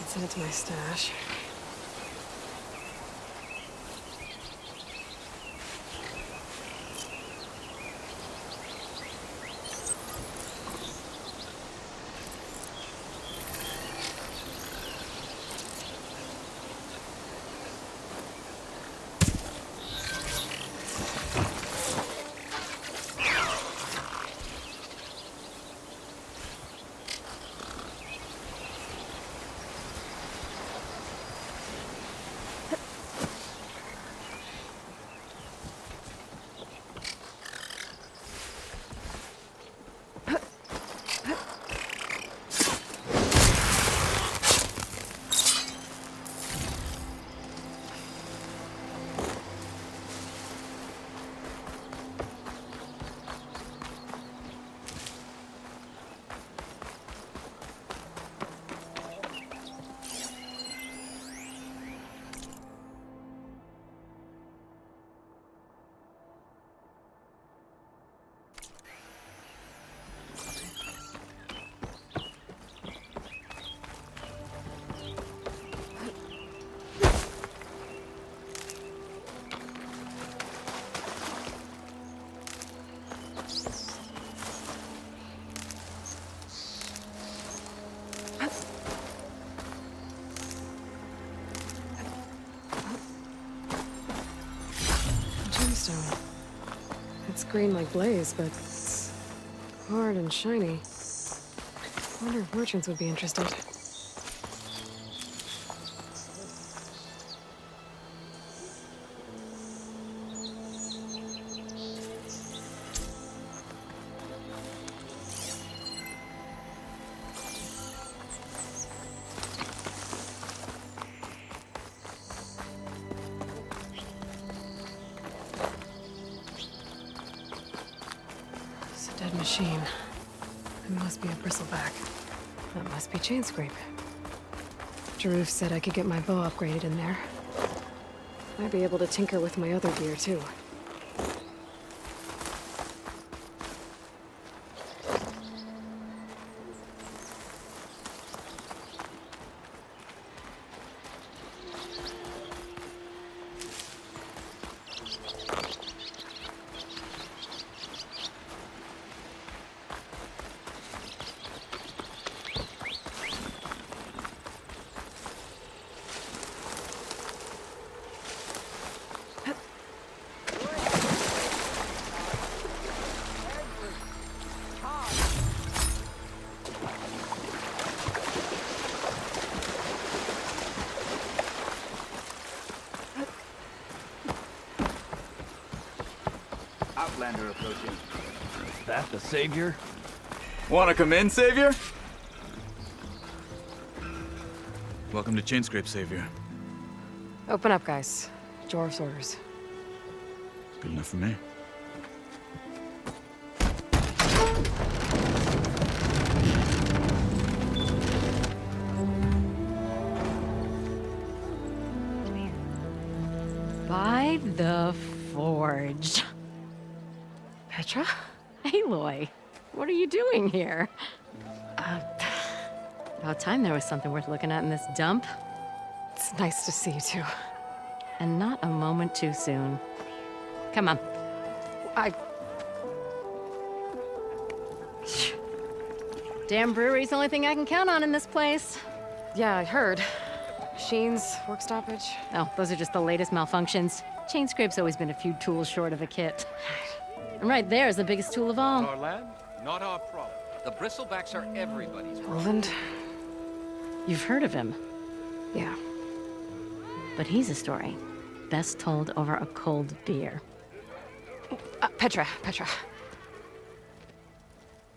Send it to my stash. Gemstone. It's green like blaze, but it's hard and shiny. I wonder if merchants would be interested. Dead machine. It must be a bristleback. That must be chain scrape. Jaruf said I could get my bow upgraded in there. Might be able to tinker with my other gear, too. Outlander approaching. Is that the Savior? Wanna come in, Savior? Welcome to Chainscrape, Savior. Open up, guys. Jorv's orders. Good enough for me. By the Forge. Petra? Aloy, what are you doing here? About time there was something worth looking at in this dump. It's nice to see you, too. And not a moment too soon. Come on. Damn brewery's the only thing I can count on in this place. Yeah, I heard. Machines, work stoppage. Oh, those are just the latest malfunctions. Chainscrape's always been a few tools short of a kit. And right there is the biggest tool of all. Our land, not our problem. The bristlebacks are everybody's problem. Roland? You've heard of him, Yeah. but he's a story best told over a cold beer. Petra.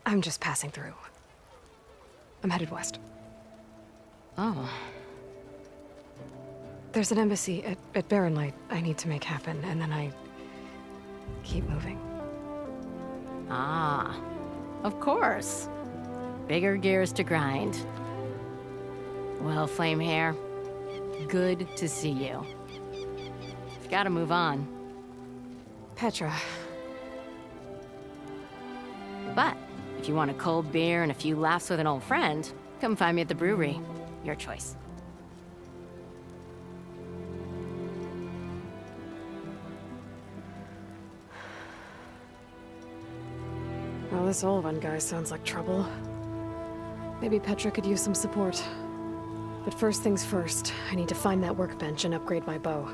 I'm just passing through. I'm headed west. Oh, There's an embassy at Barren Light I need to make happen, and then I keep moving. ah, of course. Bigger gears to grind. Well, Flamehair, good to see you. You've got to move on. Petra. But if you want a cold beer and a few laughs with an old friend, come find me at the brewery. Your choice. Well, this Olvan guy sounds like trouble. Maybe Petra could use some support. But first things first, I need to find that workbench and upgrade my bow.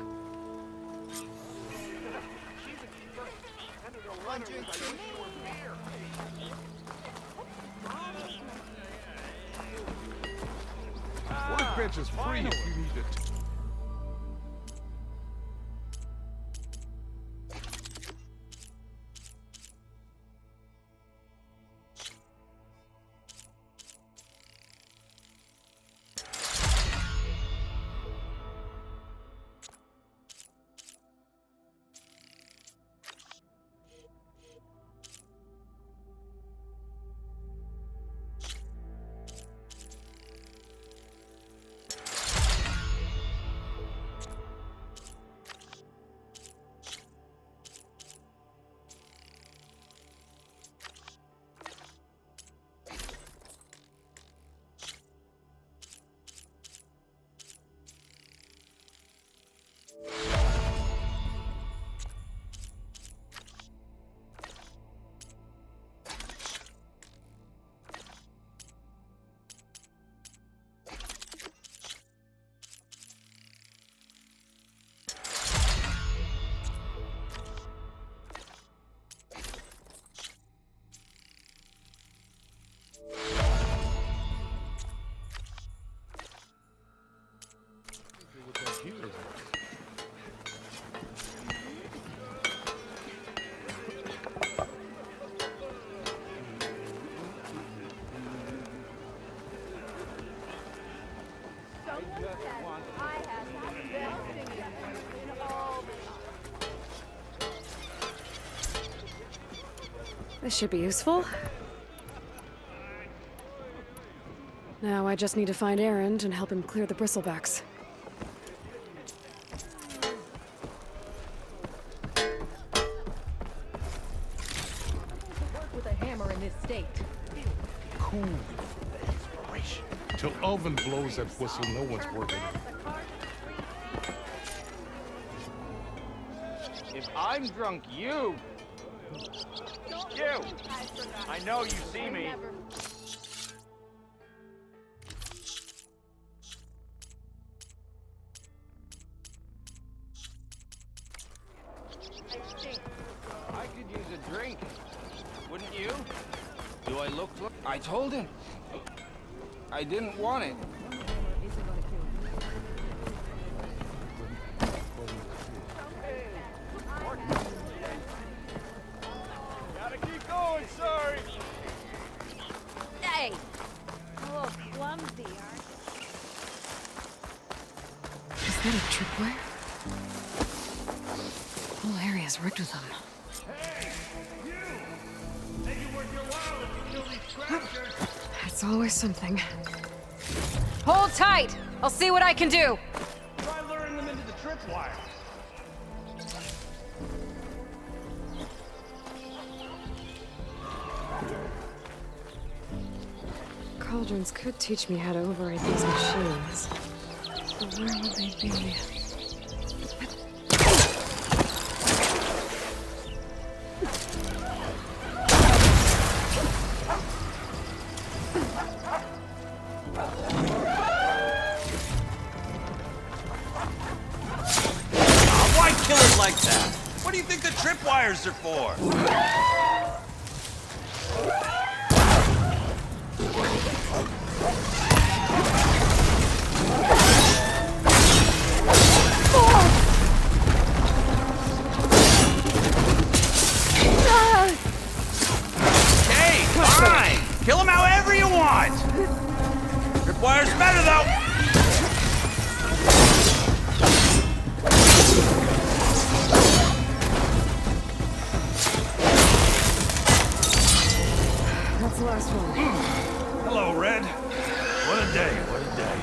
Workbench is free if you need it. This should be useful. Now I just need to find Erend and help him clear the bristlebacks. Work with a hammer in this state. Cool. Inspiration. Till Oven blows that whistle, no one's working. If I'm drunk, you! I know you see me. I could use a drink. Wouldn't you? Do I look? I told him. I didn't want it. Gotta keep going, sorry. Hey! Oh, clumsy, aren't Is that a tripwire? The whole area's rigged with them. It's always something. Hold tight! I'll see what I can do! Try luring them into the tripwire. Cauldrons could teach me how to override these machines. But where would they be? Why kill it like that? What do you think the tripwires are for? Hey, fine! Kill him however you want! Tripwire's better, though! That's the last one. Hello, Red. What a day, what a day.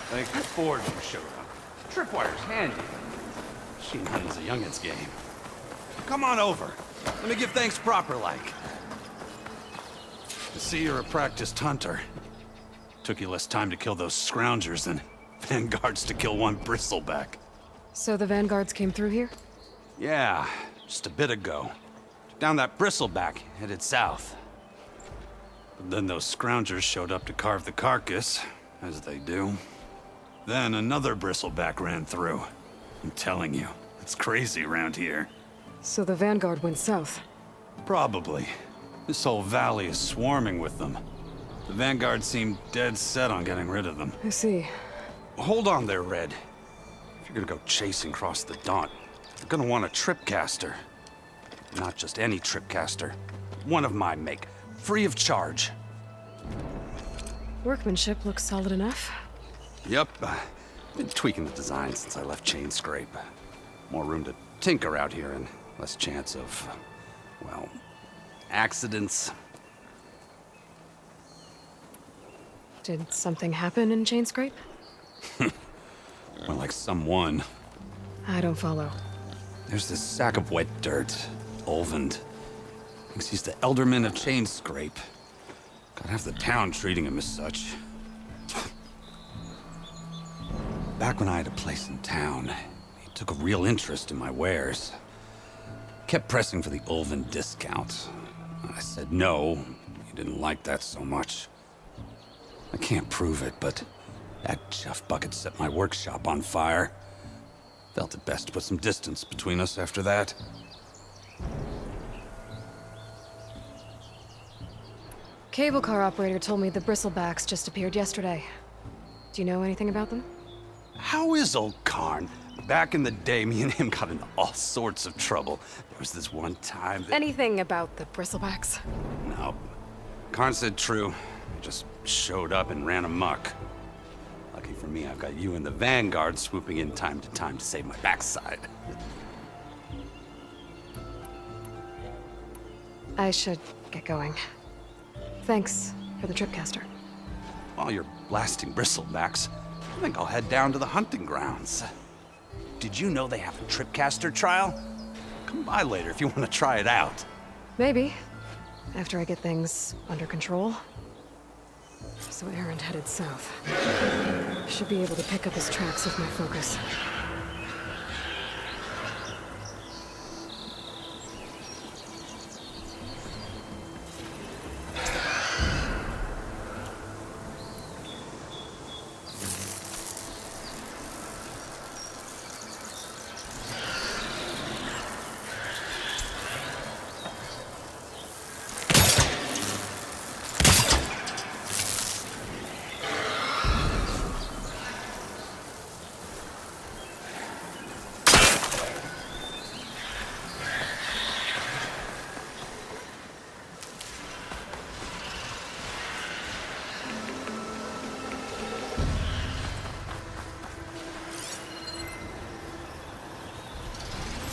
Thank Ford you showed up. Tripwire's handy. Machine hunting's a youngin's game. Come on over. Let me give thanks proper like. I see you're a practiced hunter. Took you less time to kill those scroungers than vanguards to kill one bristleback. So the vanguards came through here? Yeah, just a bit ago. Down that bristleback, headed south. But then those scroungers showed up to carve the carcass, as they do. Then another bristleback ran through. I'm telling you, it's crazy around here. So the vanguard went south. Probably. This whole valley is swarming with them. The vanguard seemed dead set on getting rid of them. I see. Hold on there, Red. If you're gonna go chasing across the Daunt, you're gonna want a tripcaster. Not just any tripcaster. One of my make. Free of charge. Workmanship looks solid enough. Yep. Been tweaking the design since I left Chain Scrape. More room to tinker out here and less chance of, well, accidents. Did something happen in Chain Scrape? More like someone. I don't follow. There's this sack of wet dirt. Olvend. Thinks he's the Elderman of Chain Scrape. Got half the town treating him as such. Back when I had a place in town, he took a real interest in my wares. Kept pressing for the Olvend discount. I said no. He didn't like that so much. I can't prove it, but that chuff bucket set my workshop on fire. Felt it best to put some distance between us after that. Cable car operator told me the bristlebacks just appeared yesterday. Do you know anything about them? How is old Karn? Back in the day, me and him got into all sorts of trouble. There was this one time that... Anything about the bristlebacks? No. Karn said true. Just showed up and ran amok. Lucky for me, I've got you and the Vanguard swooping in time to save my backside. I should get going. Thanks for the tripcaster. While you're blasting bristlebacks, I think I'll head down to the hunting grounds. Did you know they have a tripcaster trial? Come by later if you want to try it out. Maybe. After I get things under control. So Aaron headed south. Should be able to pick up his tracks with my focus.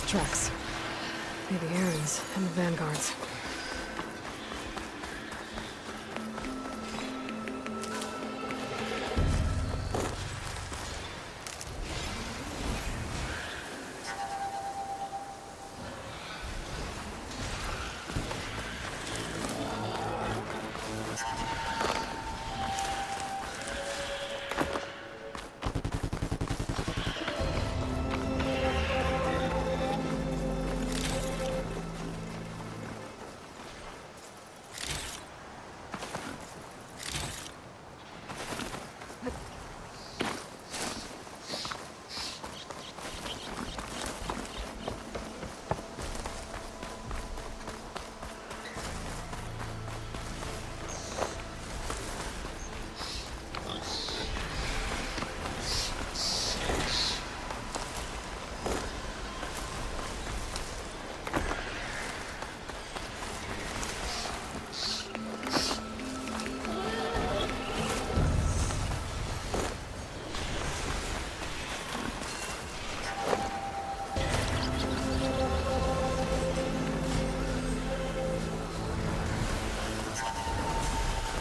Tracks. Maybe Aaron's and the Vanguard's.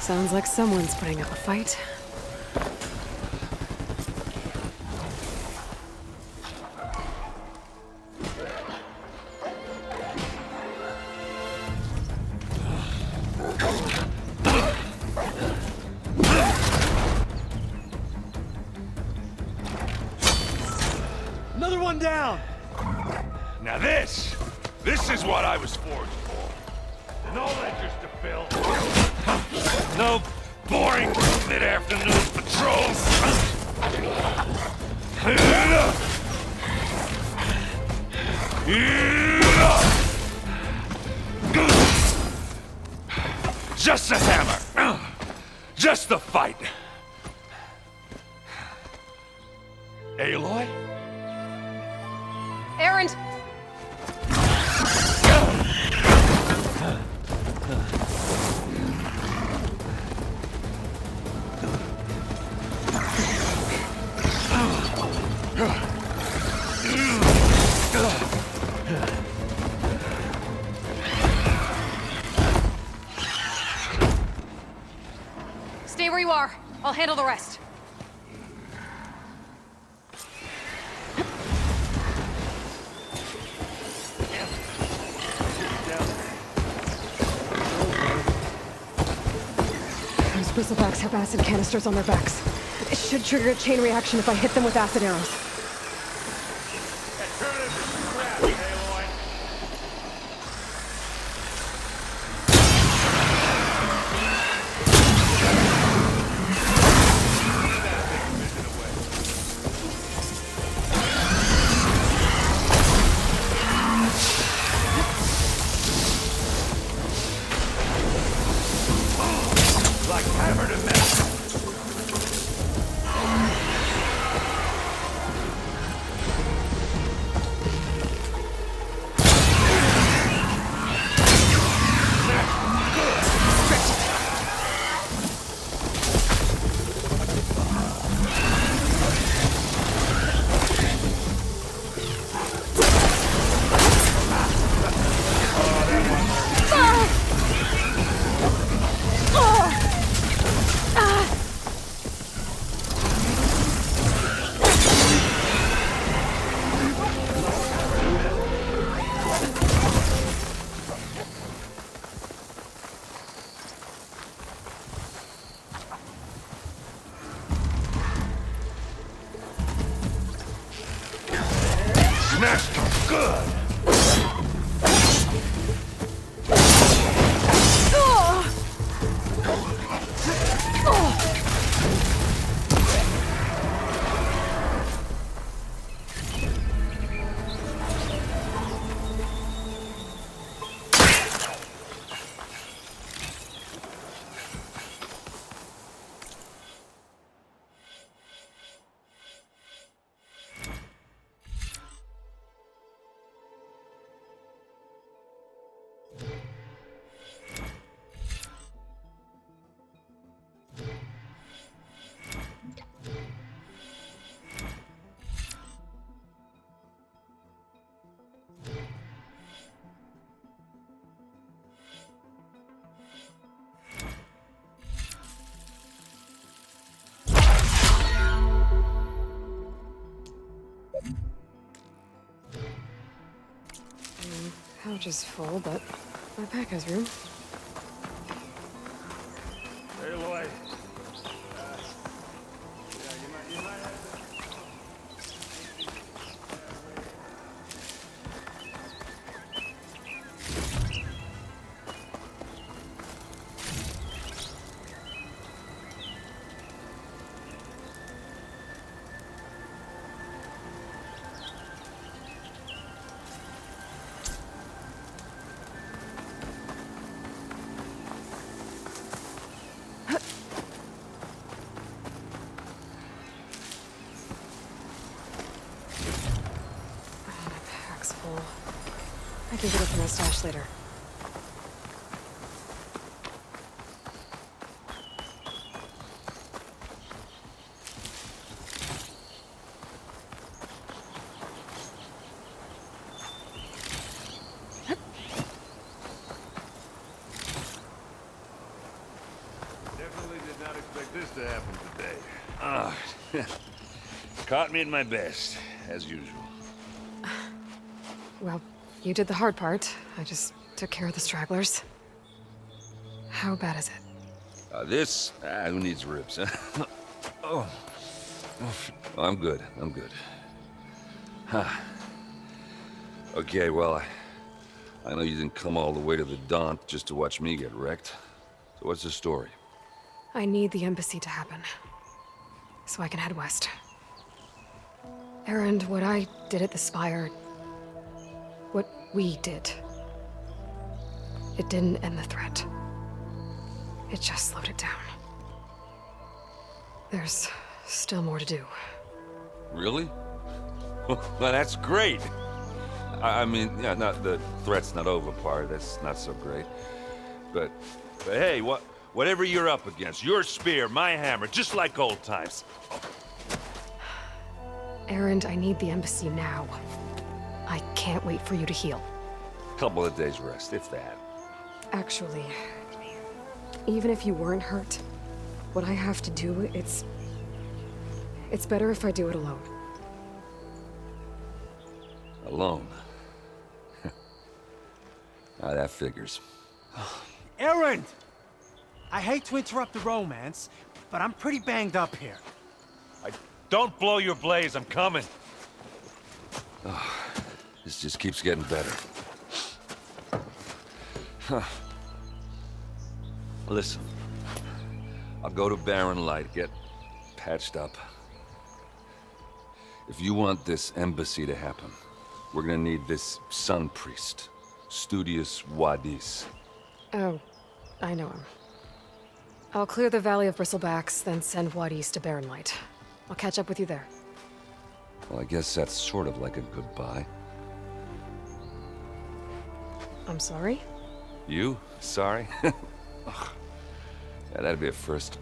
Sounds like someone's putting up a fight. Another one down! Now this is what I was forged for. No ledgers to fill. No boring mid-afternoon patrols. Just a hammer. Just a fight. Aloy? Errand! Stay where you are. I'll handle the rest. Those bristlebacks have acid canisters on their backs. It should trigger a chain reaction if I hit them with acid arrows. Turn it into scrap, Aloy. Like hammer to metal. Smashed him good. Pouch is full, but my pack has room. Aloy. Full. I can get it to my stash later. Did not expect this to happen today. Caught me at my best, as usual. Well, you did the hard part. I just took care of the stragglers. How bad is it? Who needs ribs, huh? Oh. I'm good, I'm good. Huh. Okay, well, I know you didn't come all the way to the Daunt just to watch me get wrecked. So what's the story? I need the embassy to happen, so I can head west. Erend, what I did at the Spire, what we did, it didn't end the threat. It just slowed it down. There's still more to do. Really? Well, that's great. I mean, yeah, not the threat's not over part. That's not so great. But hey, whatever you're up against, your spear, my hammer, just like old times. Erend, I need the embassy now. I can't wait for you to heal. Couple of days rest, if that. Actually, even if you weren't hurt, what I have to do, it's better if I do it alone. Alone? Now that figures. Erend! I hate to interrupt the romance, but I'm pretty banged up here. Don't blow your blaze, I'm coming. This just keeps getting better. Huh. Listen, I'll go to Barren Light, get patched up. If you want this embassy to happen, we're gonna need this sun priest, Studious Wadis. Oh, I know him. I'll clear the Valley of Bristlebacks, then send Wadis to Barren Light. I'll catch up with you there. Well, I guess that's sort of like a goodbye. I'm sorry? You? Sorry? Ugh. Yeah, that'd be a first.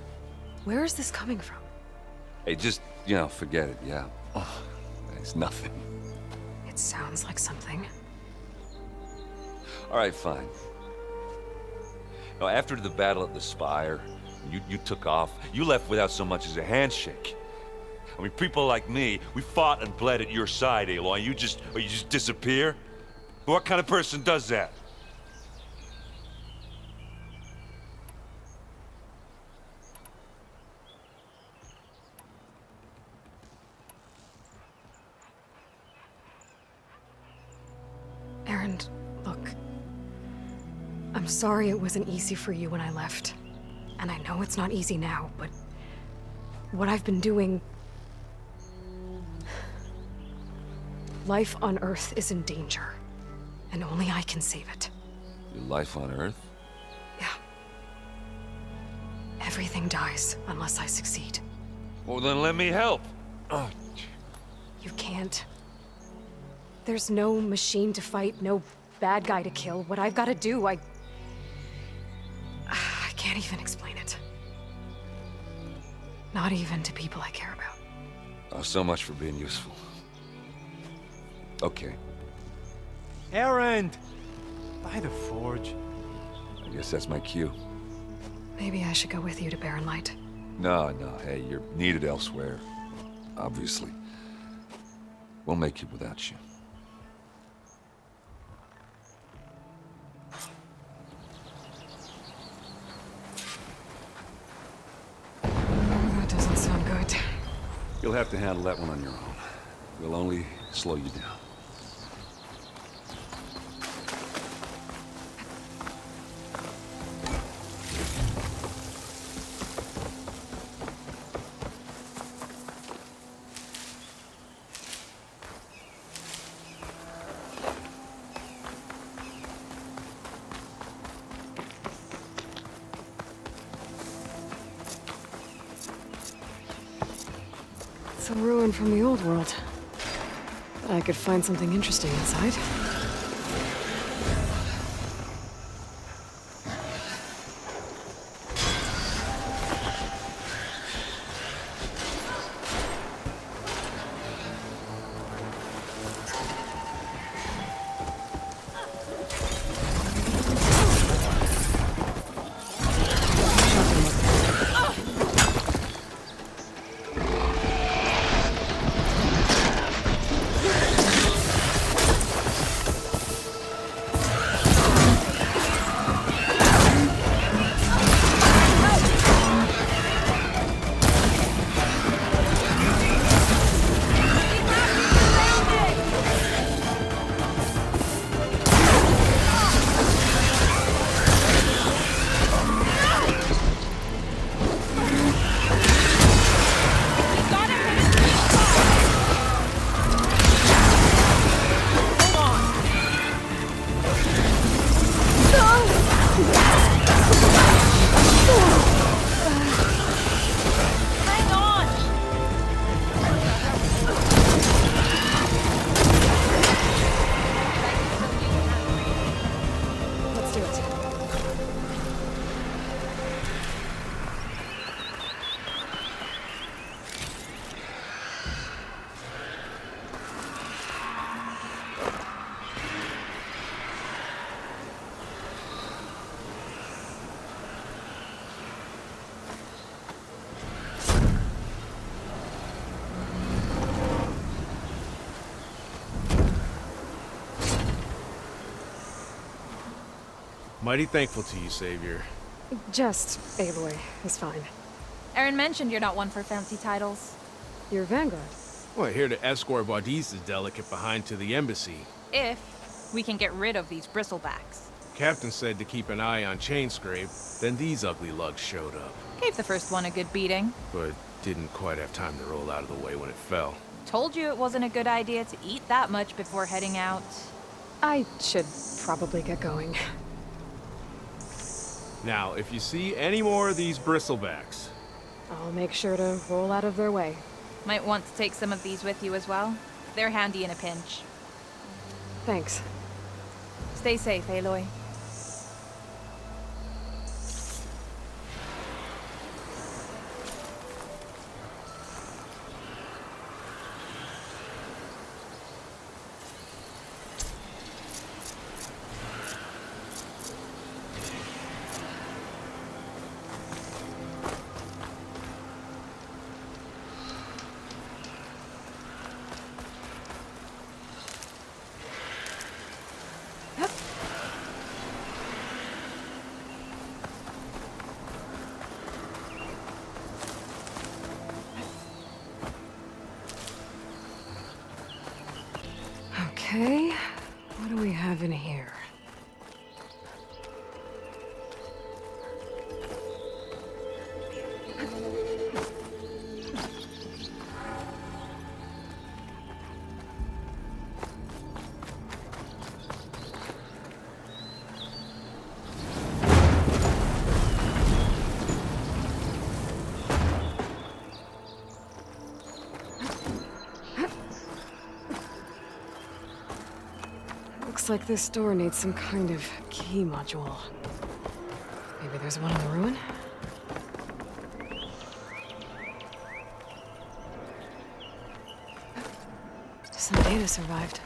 Where is this coming from? Hey, just, forget it, yeah. Ugh. It's nothing. It sounds like something. All right, fine. Now, after the battle at the Spire, you took off. You left without so much as a handshake. I mean, people like me, we fought and bled at your side, Aloy. You just disappear? What kind of person does that? Erend, look. I'm sorry it wasn't easy for you when I left. And I know it's not easy now, but what I've been doing... Life on Earth is in danger, and only I can save it. Your life on Earth? Yeah. Everything dies unless I succeed. Well, then let me help. Oh. You can't. There's no machine to fight, no bad guy to kill. What I've got to do, I can't even explain it. Not even to people I care about. Oh, so much for being useful. Okay, Erend! By the forge. I guess that's my cue. Maybe I should go with you to Barren Light. No, hey, you're needed elsewhere. Obviously. We'll make it without you. That doesn't sound good. You'll have to handle that one on your own. We'll only slow you down. It's a ruin from the old world. But I could find something interesting inside. Mighty thankful to you, Savior. Just Aloy is fine. Aaron mentioned you're not one for fancy titles. You're Vanguard. Well, here to escort Wadiz's delicate behind to the embassy. If we can get rid of these bristlebacks. Captain said to keep an eye on Chainscrape, then these ugly lugs showed up. Gave the first one a good beating. But didn't quite have time to roll out of the way when it fell. Told you it wasn't a good idea to eat that much before heading out. I should probably get going. Now, if you see any more of these bristlebacks... I'll make sure to roll out of their way. Might want to take some of these with you as well. They're handy in a pinch. Thanks. Stay safe, Aloy. Okay, what do we have in here? Looks like this door needs some kind of key module. Maybe there's one in the ruin? Some data survived.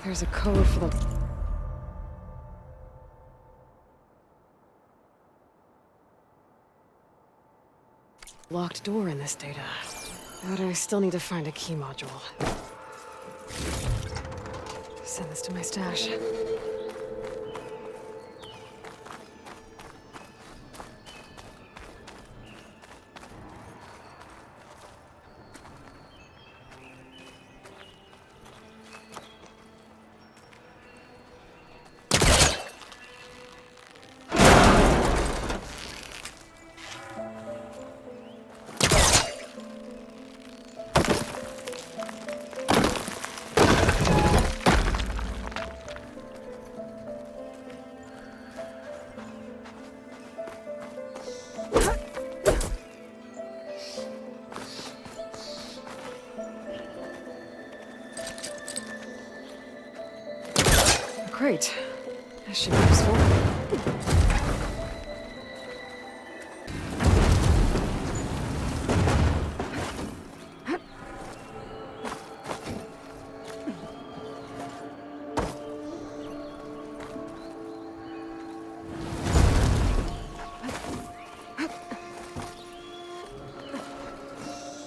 There's a code for the... locked door in this data. But I still need to find a key module. Send this to my stash. Great. That should be useful.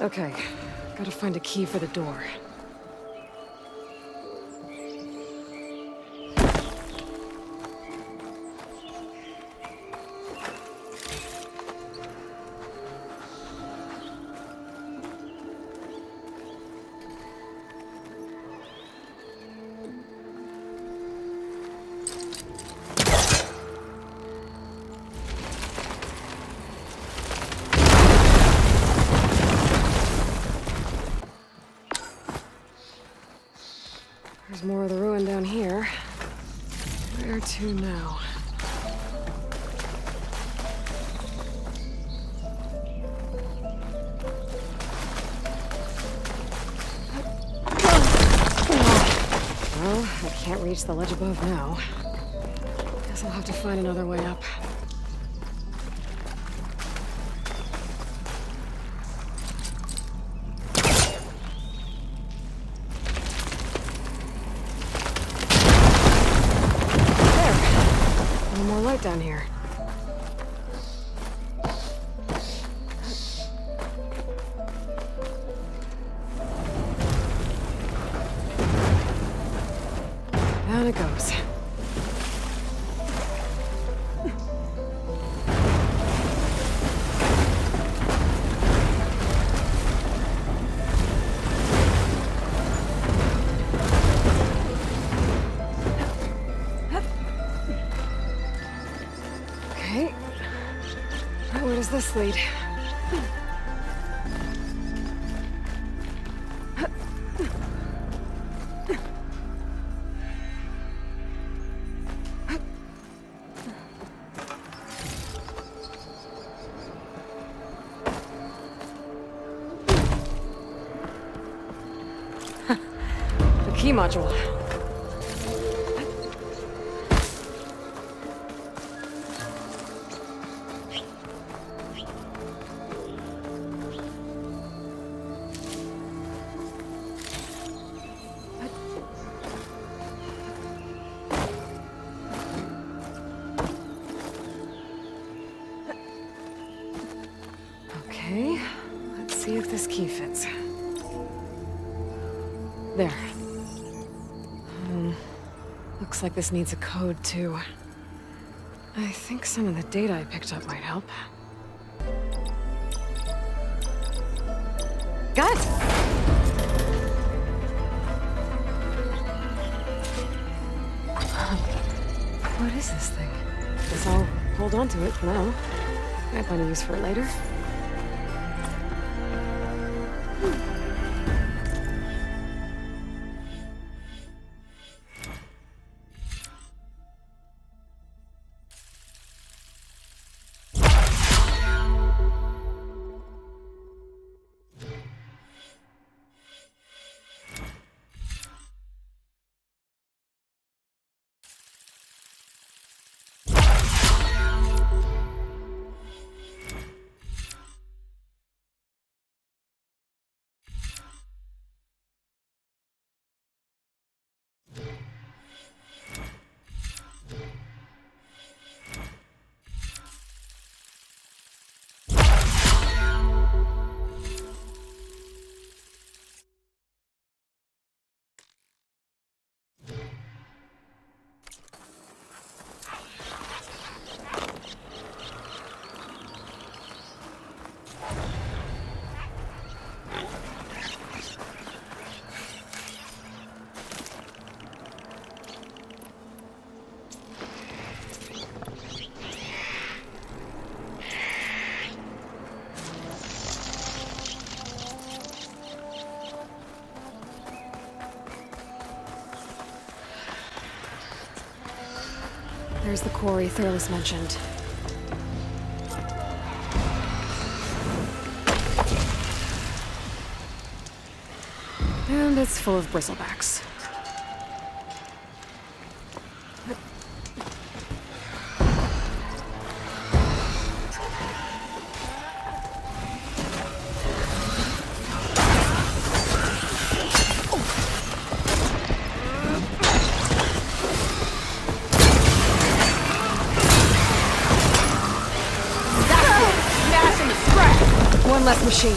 Okay, gotta find a key for the door. There's more of the ruin down here. Where to now? Well, I can't reach the ledge above now. Guess I'll have to find another way up. Down here. Down it goes. Okay. Where does this lead? The key module. Okay, let's see if this key fits. There. Looks like this needs a code, too. I think some of the data I picked up might help. Got it! What is this thing? Guess I'll hold on to it for now. Might find a use for it later. There's the quarry Thurles mentioned. And it's full of bristlebacks. One less machine.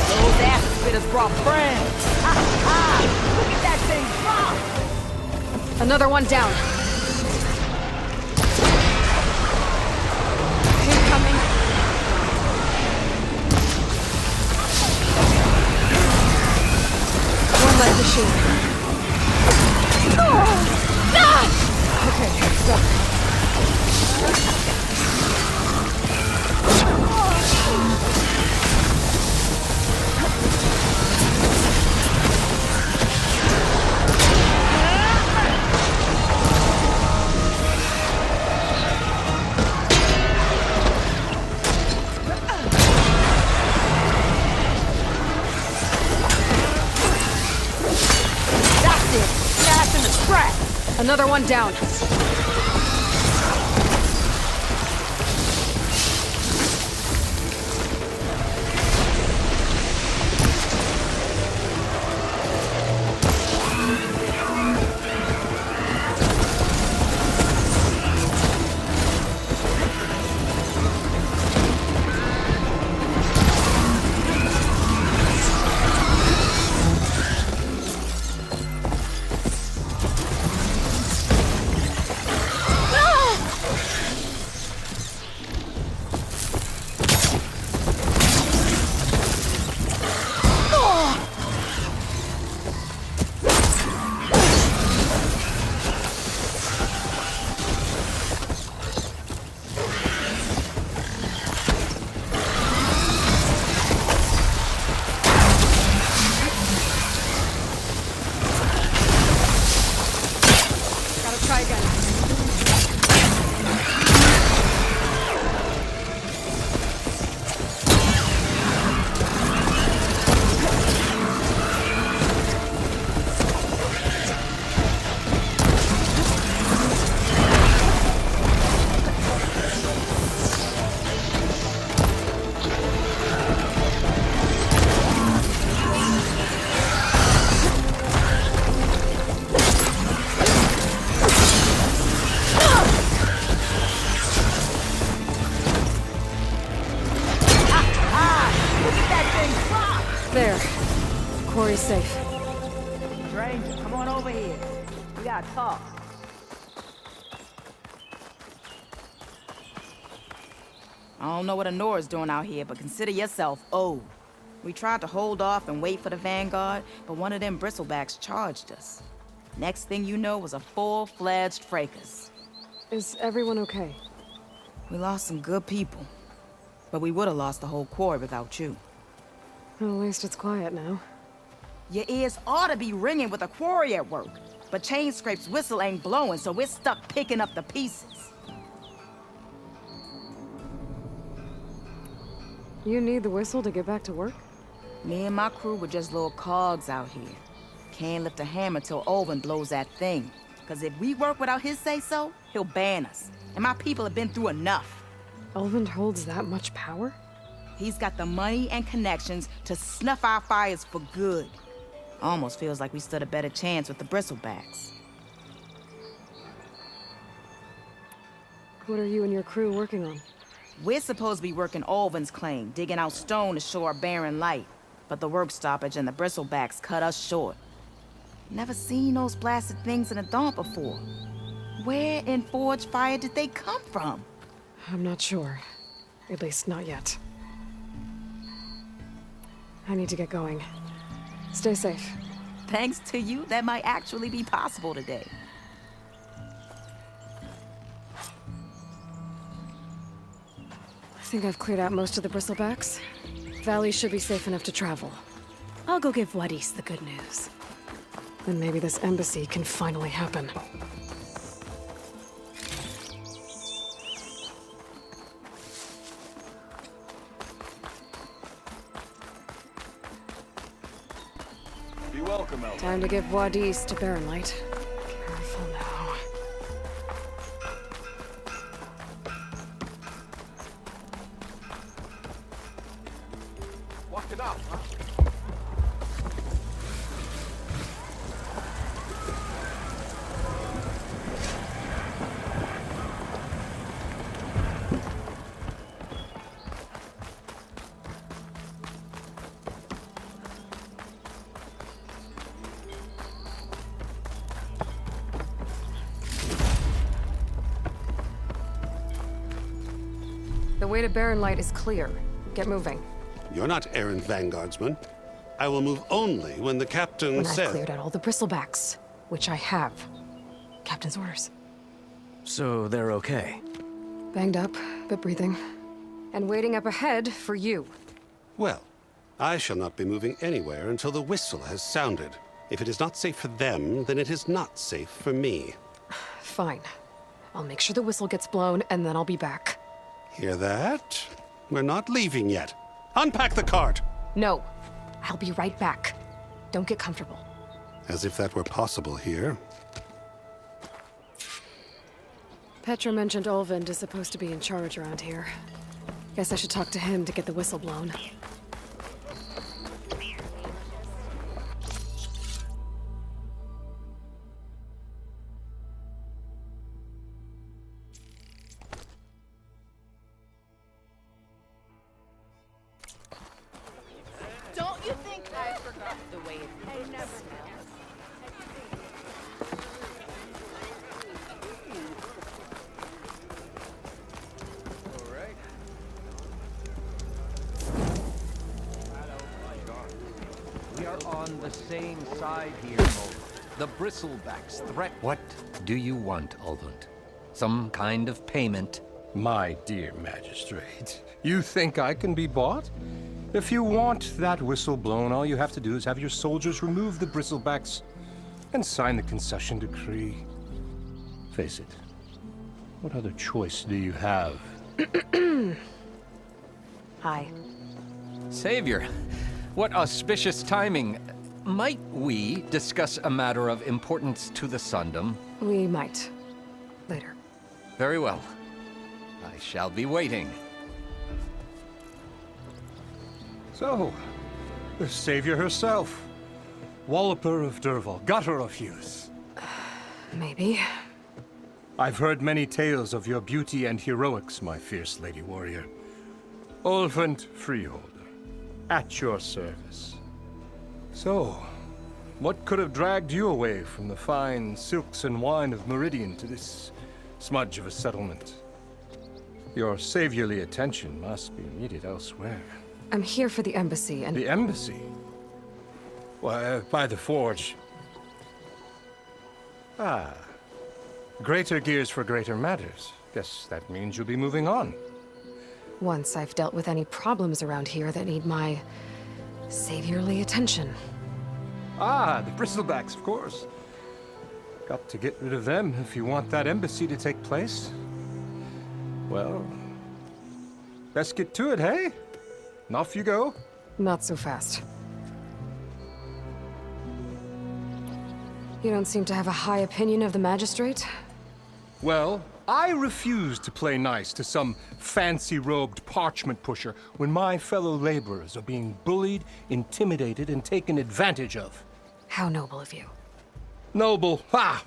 Those ass spitters brought friends. Ha ha! Look at that thing drop! Another one down. Incoming. One less machine. Okay, stop. That's it! Smash in the scrap! Another one down. quarry's safe. Stranger, come on over here. We gotta talk. I don't know what Honora's doing out here, but consider yourself owed. We tried to hold off and wait for the Vanguard, but one of them bristlebacks charged us. Next thing you know was a full-fledged fracas. Is everyone okay? We lost some good people, but we would have lost the whole quarry without you. Well, at least it's quiet now. Your ears ought to be ringing with a quarry at work, but Chainscrape's whistle ain't blowing, so we're stuck picking up the pieces. You need the whistle to get back to work? Me and my crew were just little cogs out here. Can't lift a hammer till Olvin blows that thing. Cause if we work without his say-so, he'll ban us. And my people have been through enough. Olvin holds that much power? He's got the money and connections to snuff our fires for good. Almost feels like we stood a better chance with the bristlebacks. What are you and your crew working on? We're supposed to be working Olvin's claim, digging out stone to show our barren light. But the work stoppage and the bristlebacks cut us short. Never seen those blasted things in a dump before. Where in Forge Fire did they come from? I'm not sure. At least not yet. I need to get going. Stay safe. Thanks to you, that might actually be possible today. I think I've cleared out most of the bristlebacks. Valley should be safe enough to travel. I'll go give Wadis the good news. Then maybe this embassy can finally happen. Be welcome, Aloy. Time to give Wadis to Barren Light. Careful now. Walk it out, huh? The way to Barren Light is clear. Get moving. You're not errant vanguardsman. I will move only when the captain When says... I've cleared out all the bristlebacks, which I have. Captain's orders. So they're okay? Banged up, but breathing. And waiting up ahead for you. Well, I shall not be moving anywhere until the whistle has sounded. If it is not safe for them, then it is not safe for me. Fine. I'll make sure the whistle gets blown, and then I'll be back. Hear that? We're not leaving yet. Unpack the cart! No. I'll be right back. Don't get comfortable. As if that were possible here. Petra mentioned Olvind is supposed to be in charge around here. Guess I should talk to him to get the whistle blown. Don't you think I forgot the way it smells? We are on the same side here, Olvin. The bristlebacks threat. What do you want, Olvin? Some kind of payment? My dear magistrate, you think I can be bought? If you want that whistle blown, all you have to do is have your soldiers remove the bristlebacks and sign the concession decree. Face it, what other choice do you have? Hi. Savior, what auspicious timing. Might we discuss a matter of importance to the Sundom? We might. Later. Very well. I shall be waiting. So, the savior herself. Walloper of Derval, gutter of youth. Maybe. I've heard many tales of your beauty and heroics, my fierce lady warrior. Olvent Freeholder, at your service. So, what could have dragged you away from the fine silks and wine of Meridian to this smudge of a settlement? Your saviorly attention must be needed elsewhere. I'm here for the embassy and... The embassy? Why, by the forge. Ah. Greater gears for greater matters. Guess that means you'll be moving on. Once I've dealt with any problems around here that need my saviorly attention. Ah, the bristlebacks, of course. Got to get rid of them if you want that embassy to take place. Well, best get to it, hey? And off you go. Not so fast. You don't seem to have a high opinion of the magistrate? Well, I refuse to play nice to some fancy-robed parchment pusher when my fellow laborers are being bullied, intimidated, and taken advantage of. How noble of you. Noble? Ha!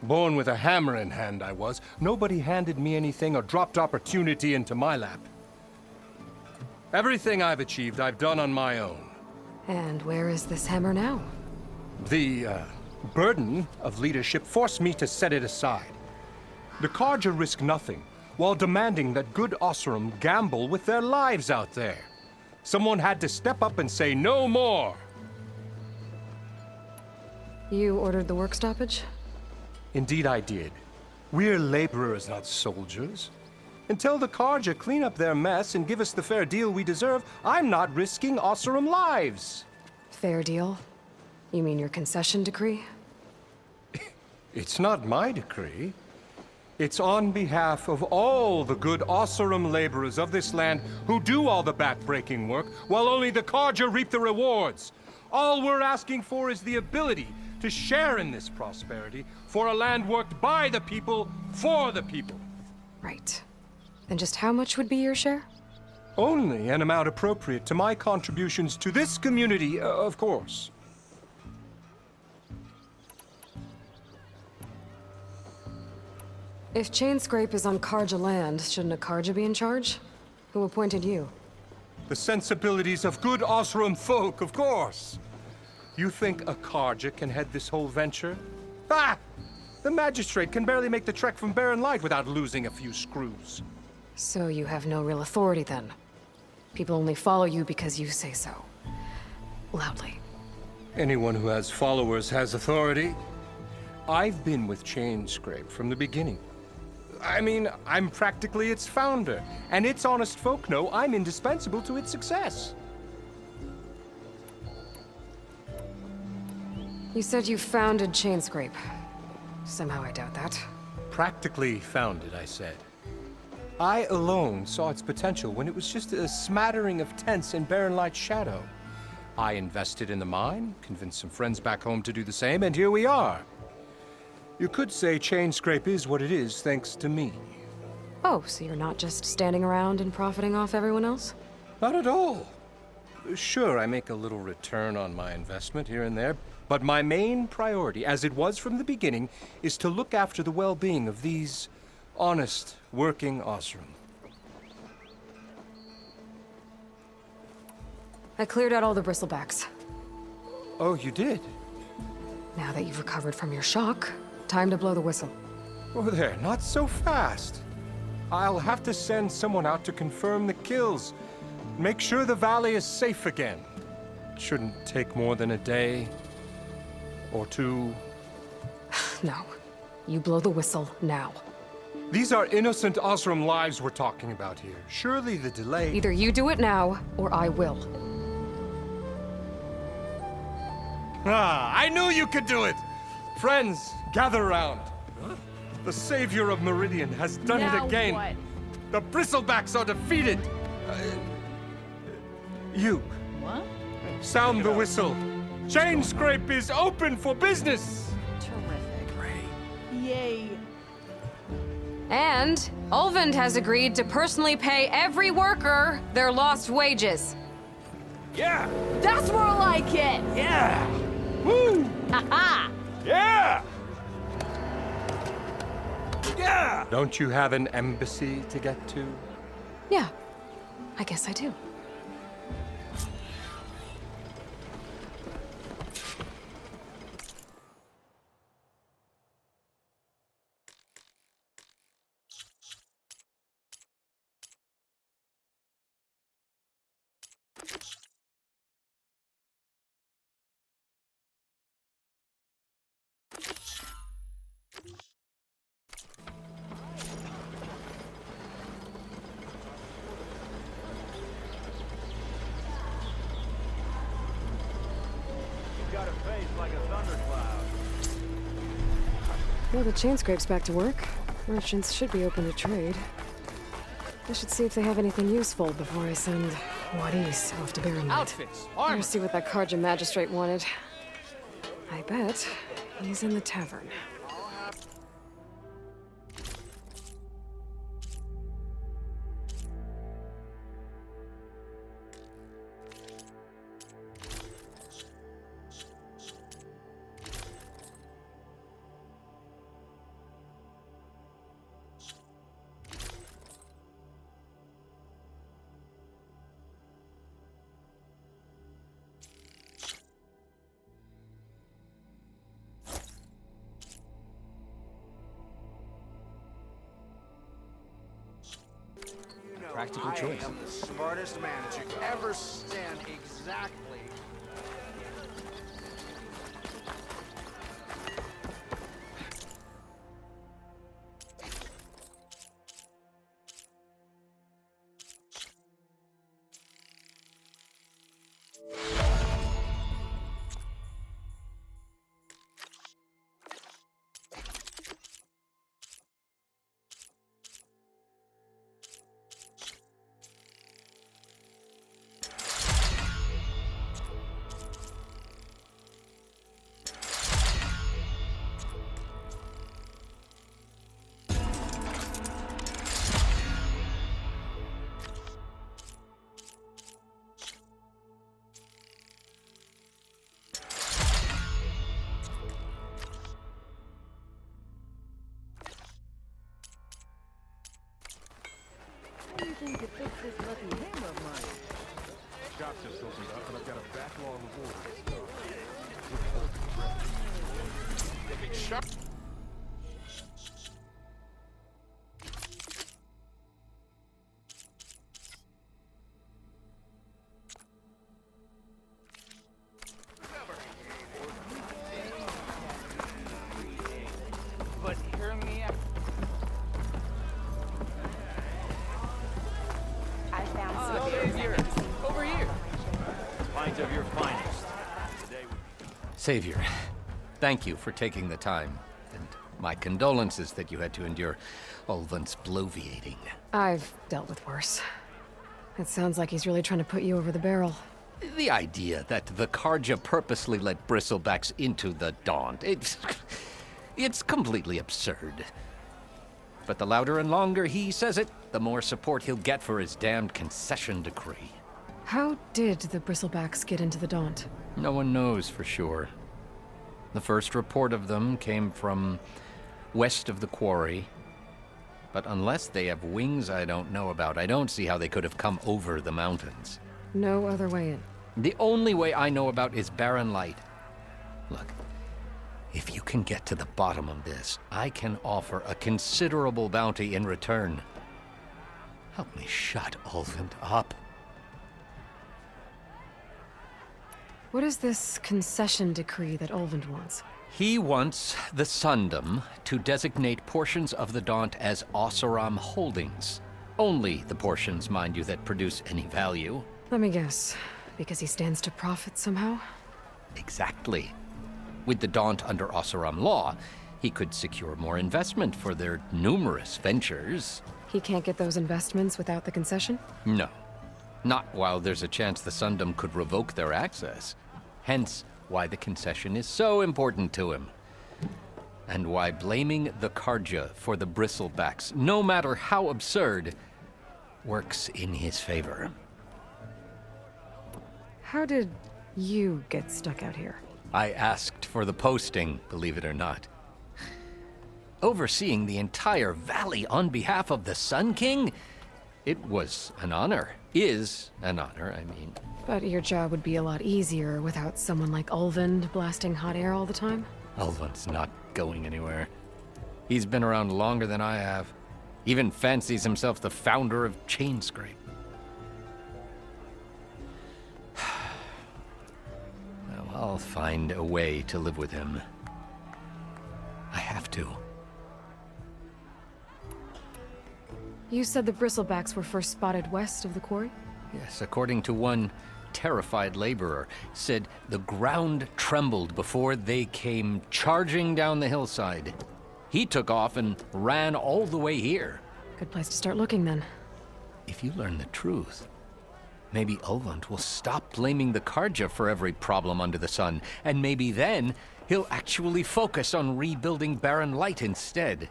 Born with a hammer in hand, I was. Nobody handed me anything or dropped opportunity into my lap. Everything I've achieved, I've done on my own. And where is this hammer now? The, burden of leadership forced me to set it aside. The Carja risk nothing, while demanding that good Oseram gamble with their lives out there. Someone had to step up and say no more. You ordered the work stoppage? Indeed I did. We're laborers, not soldiers. Until the Carja clean up their mess and give us the fair deal we deserve, I'm not risking Oseram lives. Fair deal? You mean your concession decree? It's not my decree. It's on behalf of all the good Oseram laborers of this land who do all the back-breaking work, while only the Carja reap the rewards. All we're asking for is the ability to share in this prosperity for a land worked by the people, for the people. Right. And just how much would be your share? Only an amount appropriate to my contributions to this community, of course. If Chainscrape is on Carja land, shouldn't a Carja be in charge? Who appointed you? The sensibilities of good Oseram folk, of course. You think a Carja can head this whole venture? Ah! The magistrate can barely make the trek from Barren Light without losing a few screws. So you have no real authority then? People only follow you because you say so. Loudly. Anyone who has followers has authority. I've been with Chainscrape from the beginning. I mean, I'm practically its founder, and its honest folk know I'm indispensable to its success. You said you founded Chainscrape. Somehow I doubt that. Practically founded, I said. I alone saw its potential when it was just a smattering of tents in Barren Light's shadow. I invested in the mine, convinced some friends back home to do the same, and here we are. You could say Chainscrape is what it is thanks to me. Oh, so you're not just standing around and profiting off everyone else? Not at all. Sure, I make a little return on my investment here and there, but my main priority, as it was from the beginning, is to look after the well-being of these honest, working Oseram. I cleared out all the bristlebacks. Oh, you did? Now that you've recovered from your shock, time to blow the whistle. Oh there, not so fast. I'll have to send someone out to confirm the kills. Make sure the valley is safe again. It shouldn't take more than a day. Or two. No. You blow the whistle now. These are innocent Oseram lives we're talking about here. Surely the delay... Either you do it now, or I will. Ah, I knew you could do it! Friends, gather around. The savior of Meridian has done it again. What? The bristlebacks are defeated. You. What? Sound the whistle. Chainscrape is open for business. Terrific. Great. Yay. And Ulvund has agreed to personally pay every worker their lost wages. Yeah! That's more like it! Yeah! Woo! Ha-ha! Yeah! Yeah! Don't you have an embassy to get to? Yeah, I guess I do. Got a face like a thundercloud. Well, the chain scrape's back to work. Merchants should be open to trade. I should see if they have anything useful before I send Wadis off to Barren Light. Outfits, Better see what that Karja magistrate wanted. I bet he's in the tavern. Practical choice. I am the smartest man that you ever stand exactly. What do you think to fix this lucky hammer of mine? Shop just opened up, and I've got a backlog of orders. Big shop. But hear me out. I found Oh, Savior! Over here! Pint of your finest. Today Savior, thank you for taking the time. And my condolences that you had to endure Ulvin's bloviating. I've dealt with worse. It sounds like he's really trying to put you over the barrel. The idea that the Karja purposely let bristlebacks into the Daunt, it's completely absurd. But the louder and longer he says it, the more support he'll get for his damned concession decree. How did the bristlebacks get into the Daunt? No one knows for sure. The first report of them came from west of the quarry. But unless they have wings I don't know about, I don't see how they could have come over the mountains. No other way in. The only way I know about is Barren Light. Look, if you can get to the bottom of this, I can offer a considerable bounty in return. Help me shut Ulvin up. What is this concession decree that Ulvin wants? He wants the Sundom to designate portions of the Daunt as Oseram holdings. Only the portions, mind you, that produce any value. Let me guess. Because he stands to profit somehow? Exactly. With the Daunt under Oseram law, he could secure more investment for their numerous ventures. He can't get those investments without the concession? No. Not while there's a chance the Sundom could revoke their access. Hence, why the concession is so important to him. And why blaming the Karja for the bristlebacks, no matter how absurd, works in his favor. How did you get stuck out here? I asked for the posting, believe it or not. Overseeing the entire valley on behalf of the Sun King? It was an honor. Is an honor, I mean. But your job would be a lot easier without someone like Ulvin blasting hot air all the time? Ulvin's not going anywhere. He's been around longer than I have. Even fancies himself the founder of Chainscrape. Well, I'll find a way to live with him. to. You said the bristlebacks were first spotted west of the quarry? Yes, according to one terrified laborer, said the ground trembled before they came charging down the hillside. He took off and ran all the way here. Good place to start looking, then. If you learn the truth, maybe Ulvund will stop blaming the Karja for every problem under the sun, and maybe then he'll actually focus on rebuilding Barren Light instead.